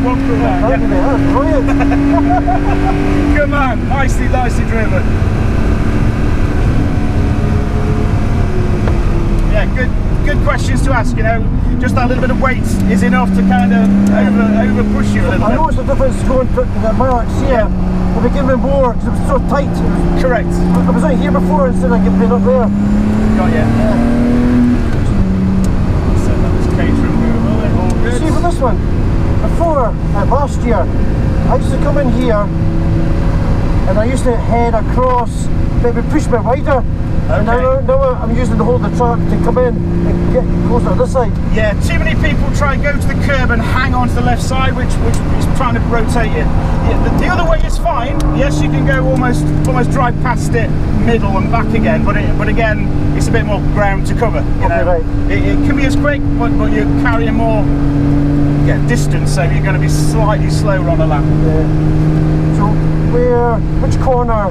one through that. Thank you, mate. That's brilliant. Good man, nicely driven. Yeah, good questions to ask, you know. Just that little bit of weight is enough to kind of over push you a little bit. I know it's the difference going to the marks here. If we give me more, because it was so tight. Correct. I was out here before instead of getting up there. Got you. Yeah. So that was catering move. All good. See for this one, before last year, I used to come in here and I used to head across, maybe push me wider. Okay. And now I'm using the whole of the track to come in and get closer to this side. Yeah, too many people try and go to the curb and hang on to the left side, which is trying to rotate it. Yeah, the other way is fine. Yes, you can go almost drive past it, middle and back again, but again, it's a bit more ground to cover. You know? Right. It can be as quick, but you're carrying more distance, so you're going to be slightly slower on a lap. Yeah. So which corner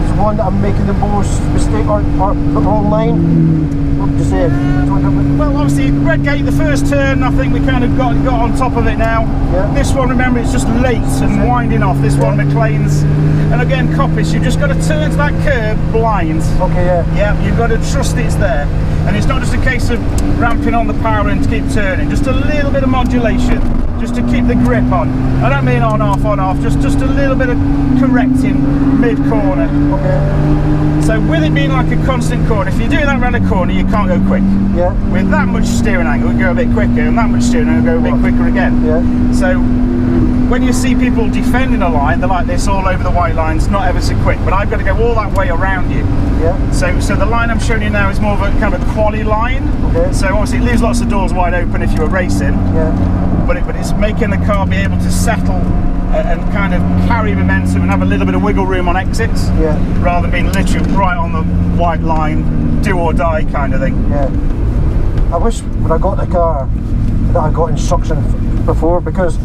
is one that I'm making the most mistake or the wrong line? What would you say? Well, obviously, Redgate, the first turn, I think we kind of got on top of it now. Yeah. This one, remember, it's just late and winding off. This one, McLean's. And again, Coppice, you've just got to turn to that curb blind. Okay, yeah. Yeah, you've got to trust it's there. And it's not just a case of ramping on the power and to keep turning, just a little bit of modulation, just to keep the grip on. I don't mean on, off, just a little bit of correcting mid-corner. Okay. So with it being like a constant corner, if you're doing that around a corner, you can't go quick. Yeah. With that much steering angle, you go a bit quicker, and that much steering angle, go a bit quicker again. Yeah. So when you see people defending a line, they're like this all over the white lines, not ever so quick, but I've got to go all that way around you. Yeah. So the line I'm showing you now is more of a kind of a quali line. Okay. So obviously it leaves lots of doors wide open if you were racing. Yeah. But it's making the car be able to settle and kind of carry momentum and have a little bit of wiggle room on exits. Yeah. Rather than being literally right on the white line, do or die kind of thing. Yeah. I wish when I got the car that I got instruction before, because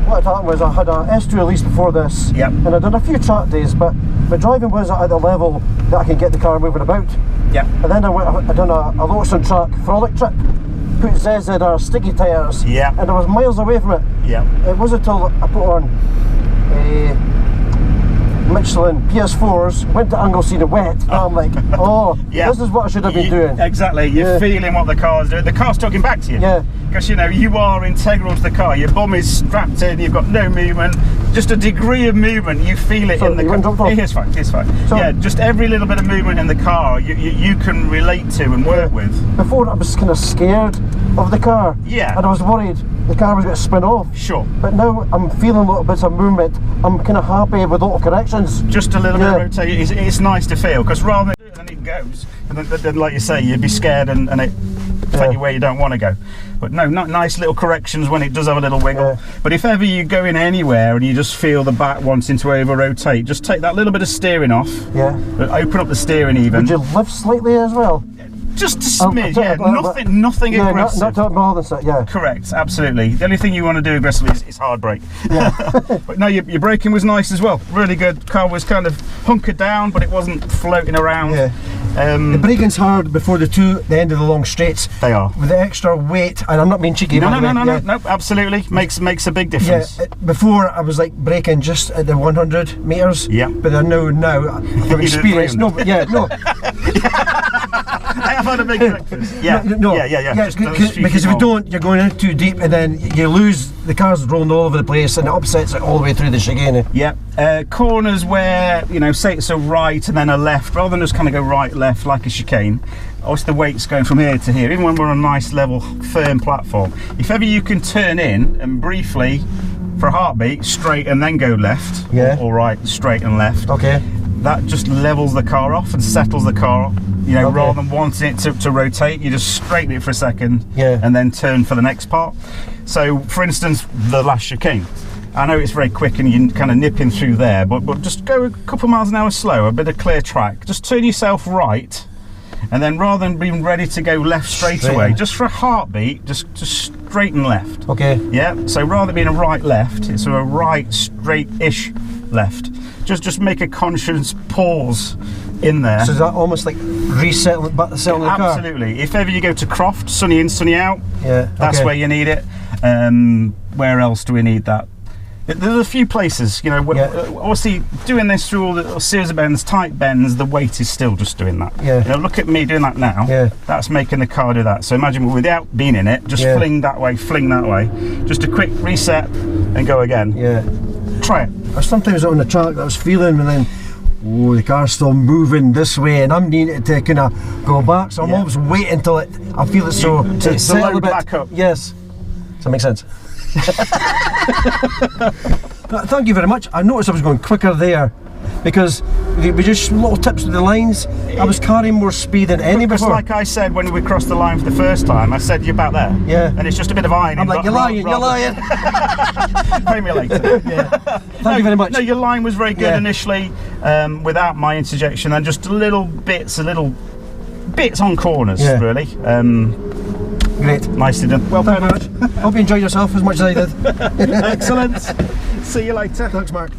what had happened was I had a S2 release before this. Yep. And I'd done a few track days, but my driving wasn't at the level that I can get the car moving about. Yeah. And then I done a Lotus track frolic trip, put ZZR sticky tyres. Yeah. And I was miles away from it. Yeah. It wasn't until I put on Michelin PS4s, went to Anglesey and wet, and I'm like, oh, Yeah. this is what I should have been doing. Exactly, you're feeling what the car's doing. The car's talking back to you. Yeah. Because you know, you are integral to the car. Your bum is strapped in, you've got no movement. Just a degree of movement, you feel it in the car. It's fine, it's fine. So, yeah, just every little bit of movement in the car you can relate to and work with. Before I was kind of scared of the car. Yeah. And I was worried the car was going to spin off. Sure. But now I'm feeling little bits of movement. I'm kind of happy with little corrections. Just a little bit of rotation. It's nice to feel, because rather than and it goes, and then like you say, you'd be scared and it take you where you don't want to go. But no, not nice little corrections when it does have a little wiggle. Yeah. But if ever you go in anywhere and you just feel the back wanting to over rotate, just take that little bit of steering off. Yeah. Open up the steering even. Would you lift slightly as well? Just a smidge, yeah. Nothing aggressive. Not more than that, yeah. Correct, absolutely. The only thing you want to do aggressively is hard brake. Yeah. But no, your braking was nice as well. Really good. Car was kind of hunkered down, but it wasn't floating around. Yeah. The braking's hard before the end of the long straights. They are. With the extra weight, and I'm not being cheeky. No, absolutely. Makes a big difference. Yeah, before I was like braking just at the 100 metres. Yeah. But I know now from experience. No. I have had a big breakfast. Yeah. Yeah, because if you don't, you're going in too deep, and then you lose. The car's rolling all over the place, and it upsets it all the way through the chicane. Yeah. Corners where, you know, say it's a right and then a left, rather than just kind of go right, left like a chicane. Obviously the weight's going from here to here, even when we're on a nice level firm platform. If ever you can turn in and briefly for a heartbeat straight and then go left, or right, straight and left, that just levels the car off and settles the car, you know, rather than wanting it to rotate. You just straighten it for a second and then turn for the next part. So for instance, the last chicane, I know it's very quick and you're kind of nipping through there, but just go a couple miles an hour slower, a bit of clear track, just turn yourself right, and then rather than being ready to go left straight away, just for a heartbeat, just straighten left. Okay. Yeah, so rather than being a right left, it's a right straight-ish left. Just make a conscious pause in there. So is that almost like settling the car? Absolutely. If ever you go to Croft, sunny in, sunny out, that's okay. where you need it. Where else do we need that? There's a few places, you know, obviously doing this through all the series of bends, tight bends, the weight is still just doing that. Yeah. You know, look at me doing that now. Yeah. That's making the car do that. So imagine without being in it, just fling that way, fling that way. Just a quick reset and go again. Yeah. Try it. Or sometimes on the track that I was feeling, and then, oh, the car's still moving this way, and I'm needing it to kind of go back. So I'm always waiting until I feel it so to settle a load bit. back up. Yes. Does that make sense? Thank you very much. I noticed I was going quicker there because we just little tips with the lines. I was carrying more speed than any Because before. like I said when we crossed the line for the first time, I said you're about there. Yeah. And it's just a bit of ironing. I'm like, you're lying, you're lying. Pay me later. Thank you very much. No, your line was very good initially, without my interjection, and just little bits on corners, really. Great. Nicely done. Well done. Hope you enjoyed yourself as much as I did. Excellent. See you later. Thanks, Mark.